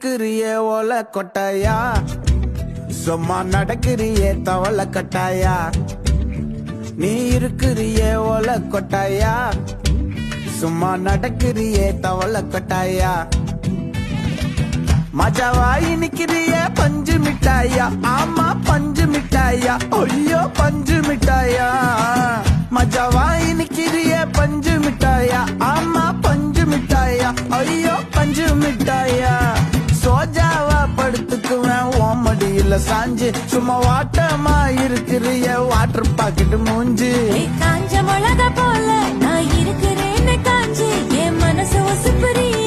இருக்கிறியே ஓல கொட்டாயா, சும்மா நடக்கிறியே தவள கட்டாயா. நீ இருக்கிறியே ஓல கொட்டாயா, சும்மா நடக்கிறியே தவள கட்டாயா. மஜாவாயி நிக்கிறிய பஞ்சு மிட்டாயா, ஆமா பஞ்சு மிட்டாயா, ஐயோ பஞ்சு மிட்டாயா. மஜாவாயி நிக்கிறிய பஞ்சு மிட்டாயா, ஆமா பஞ்சு மிட்டாயா, ஐயோ பஞ்சு மிட்டாயா. சோஜாவா படுத்துக்குவேன் ஓமடியில சாஞ்சு, சும்மா வாட்டமா இருக்கிறிய வாட்டர் பாக்கெட் மூஞ்சு. காஞ்ச மிளகா போல நான் இருக்கிறேன்னு காஞ்சு, என் மனசு உசுப்புறிய